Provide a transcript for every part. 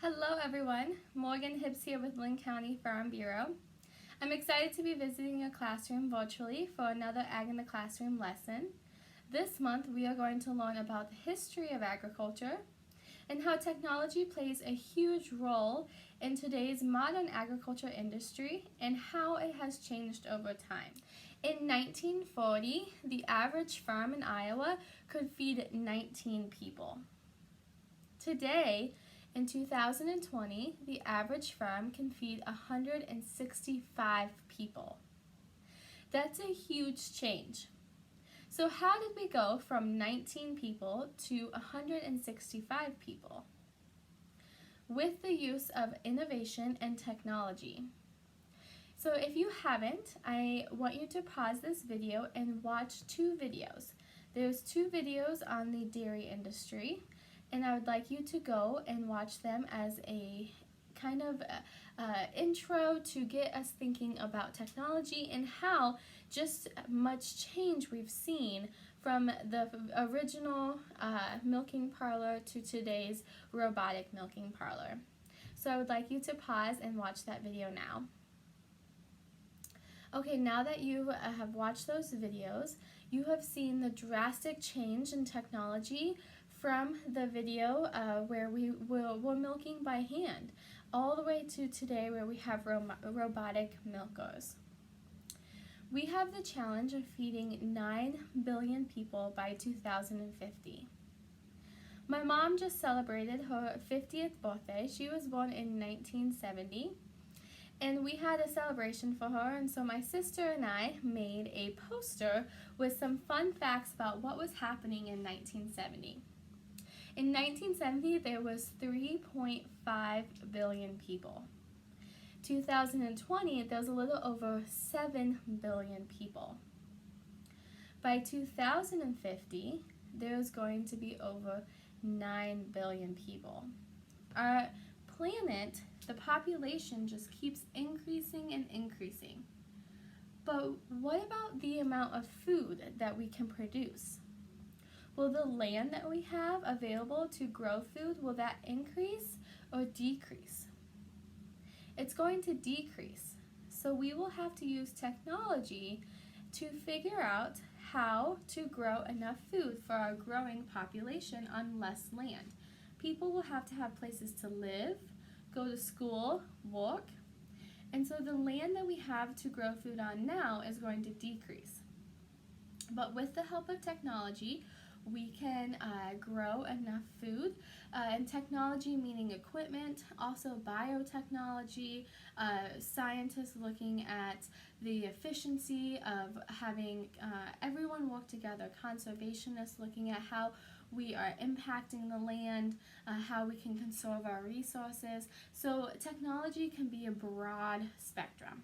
Hello everyone, Morgan Hibbs here with Linn County Farm Bureau. I'm excited to be visiting your classroom virtually for another Ag in the Classroom lesson. This month we are going to learn about the history of agriculture and how technology plays a huge role in today's modern agriculture industry and how it has changed over time. In 1940, the average farm in Iowa could feed 19 people. Today, in 2020, the average farm can feed 165 people. That's a huge change. So how did we go from 19 people to 165 people? With the use of innovation and technology. So if you haven't, I want you to pause this video and watch two videos. There's two videos on the dairy industry, and I would like you to go and watch them as a kind of intro to get us thinking about technology and how just much change we've seen from the original milking parlor to today's robotic milking parlor. So I would like you to pause and watch that video now. Okay, now that you have watched those videos, you have seen the drastic change in technology from the video where we're milking by hand, all the way to today where we have robotic milkers. We have the challenge of feeding 9 billion people by 2050. My mom just celebrated her 50th birthday. She was born in 1970. And we had a celebration for her, and so my sister and I made a poster with some fun facts about what was happening in 1970. In 1970, there was 3.5 billion people. 2020, there was a little over 7 billion people. By 2050, there's going to be over 9 billion people. Our planet, the population just keeps increasing and increasing. But what about the amount of food that we can produce? Will the land that we have available to grow food, will that increase or decrease? It's going to decrease. So we will have to use technology to figure out how to grow enough food for our growing population on less land. People will have to have places to live, go to school, work, and so the land that we have to grow food on now is going to decrease. But with the help of technology, we can grow enough food, and technology meaning equipment, also biotechnology, scientists looking at the efficiency of having everyone work together, conservationists looking at how we are impacting the land, how we can conserve our resources. So technology can be a broad spectrum.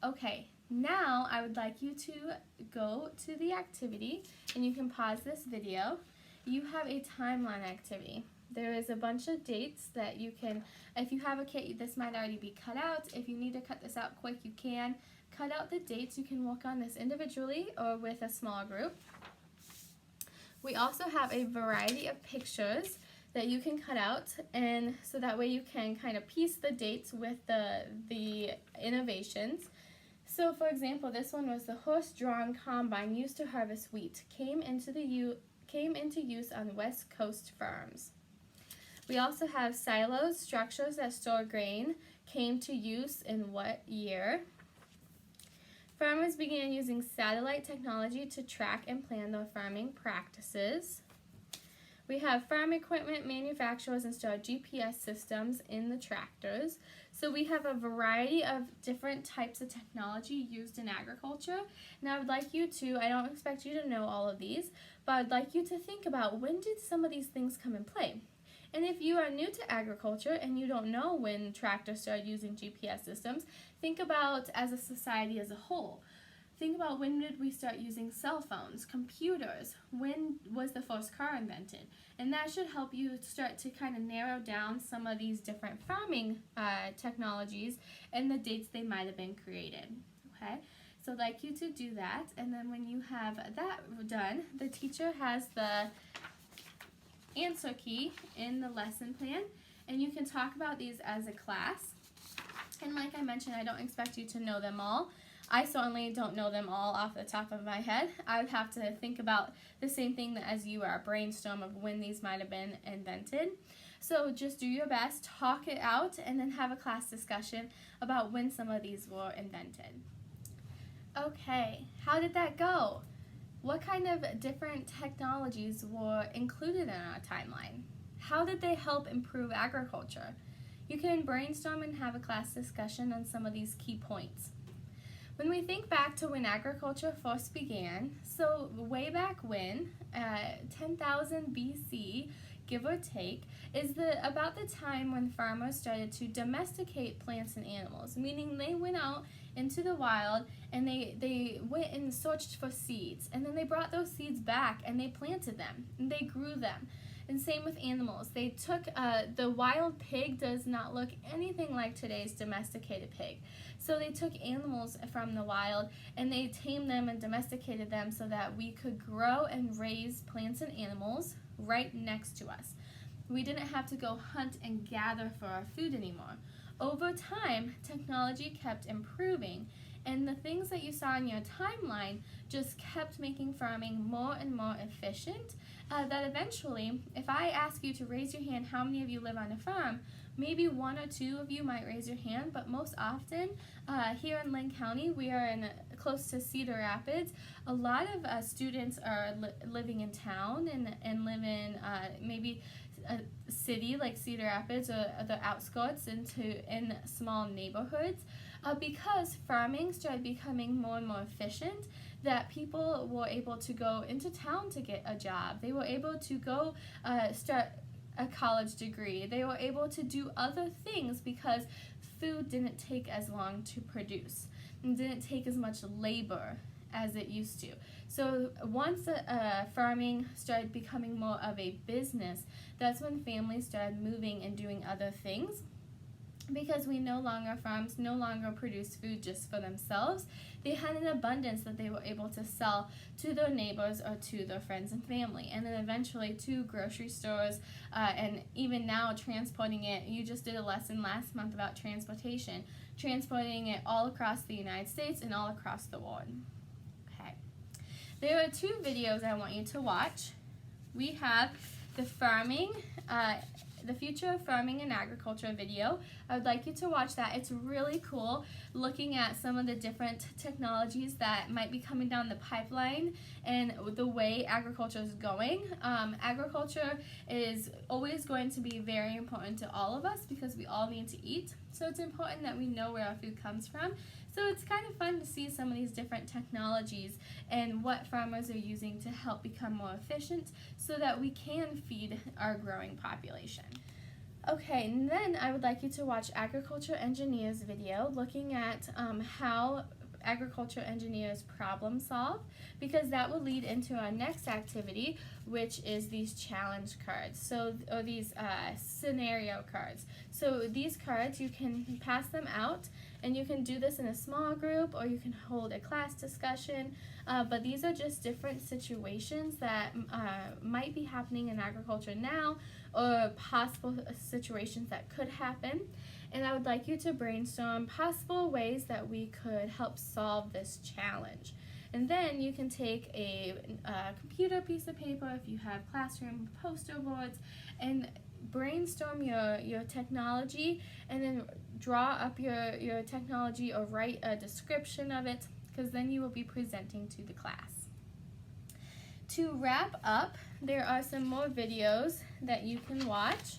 Okay, now I would like you to go to the activity, and you can pause this video. You have a timeline activity. There is a bunch of dates that you can, if you have a kit, this might already be cut out. If you need to cut this out quick, you can. Cut out the dates. You can work on this individually or with a small group. We also have a variety of pictures that you can cut out, and so that way you can kind of piece the dates with the innovations. So for example, this one was the horse-drawn combine used to harvest wheat, came into use on West Coast farms. We also have silos, structures that store grain, came to use in what year? Farmers began using satellite technology to track and plan their farming practices. We have farm equipment manufacturers install GPS systems in the tractors. So we have a variety of different types of technology used in agriculture. And I would like you to, I don't expect you to know all of these, but I'd like you to think about, when did some of these things come in play? And if you are new to agriculture and you don't know when tractors started using GPS systems, think about as a society as a whole. Think about, when did we start using cell phones, computers? When was the first car invented? And that should help you start to kind of narrow down some of these different farming technologies and the dates they might have been created. Okay, so I'd like you to do that, and then when you have that done, the teacher has the answer key in the lesson plan, and you can talk about these as a class. And like I mentioned, I don't expect you to know them all. I certainly don't know them all off the top of my head. I would have to think about the same thing as you are, brainstorm of when these might have been invented. So just do your best, talk it out, and then have a class discussion about when some of these were invented. Okay, how did that go? What kind of different technologies were included in our timeline? How did they help improve agriculture? You can brainstorm and have a class discussion on some of these key points. When we think back to when agriculture first began, so way back when, 10,000 BC, give or take, is about the time when farmers started to domesticate plants and animals, meaning they went out into the wild and they went and searched for seeds, and then they brought those seeds back and they planted them and they grew them. And same with animals. They took, the wild pig does not look anything like today's domesticated pig. So they took animals from the wild and they tamed them and domesticated them so that we could grow and raise plants and animals right next to us. We didn't have to go hunt and gather for our food anymore. Over time, technology kept improving, and the things that you saw in your timeline just kept making farming more and more efficient, that eventually, if I ask you to raise your hand how many of you live on a farm, maybe one or two of you might raise your hand, but most often here in Linn County, we are close to Cedar Rapids. A lot of students are living in town and live in maybe a city like Cedar Rapids or the outskirts in small neighborhoods, because farming started becoming more and more efficient, that people were able to go into town to get a job. They were able to go start a college degree. They were able to do other things because food didn't take as long to produce and didn't take as much labor as it used to. So once farming started becoming more of a business, that's when families started moving and doing other things, because farms no longer produce food just for themselves. They had an abundance that they were able to sell to their neighbors or to their friends and family, and then eventually to grocery stores, and even now transporting it. You just did a lesson last month about transportation, transporting it all across the United States and all across the world. Okay, there are two videos I want you to watch. We have the Future of Farming and Agriculture video. I would like you to watch that. It's really cool looking at some of the different technologies that might be coming down the pipeline and the way agriculture is going. Agriculture is always going to be very important to all of us because we all need to eat. So it's important that we know where our food comes from. So it's kind of fun to see some of these different technologies and what farmers are using to help become more efficient so that we can feed our growing population. Okay, and then I would like you to watch Agriculture Engineers video looking at how agriculture engineers problem solve, because that will lead into our next activity, which is these challenge cards, or these scenario cards. So these cards, you can pass them out, and you can do this in a small group or you can hold a class discussion, but these are just different situations that might be happening in agriculture now, or possible situations that could happen. And I would like you to brainstorm possible ways that we could help solve this challenge. And then you can take a computer piece of paper, if you have classroom poster boards, and brainstorm your technology, and then draw up your technology or write a description of it, because then you will be presenting to the class. To wrap up, there are some more videos that you can watch.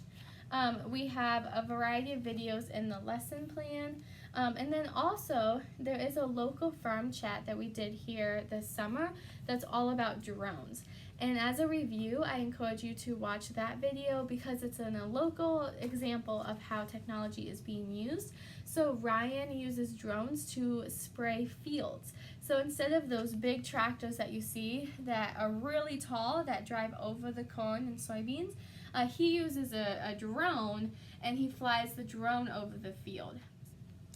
We have a variety of videos in the lesson plan, and then also there is a local farm chat that we did here this summer that's all about drones. And as a review, I encourage you to watch that video because it's a local example of how technology is being used. So Ryan uses drones to spray fields. So instead of those big tractors that you see that are really tall that drive over the corn and soybeans, he uses a drone, and he flies the drone over the field.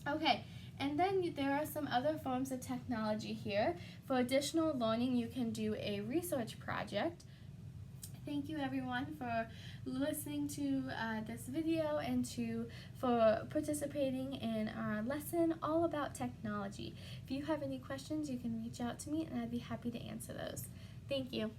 Okay, and then there are some other forms of technology here. For additional learning, you can do a research project. Thank you everyone for listening to this video and for participating in our lesson all about technology. If you have any questions, you can reach out to me and I'd be happy to answer those. Thank you.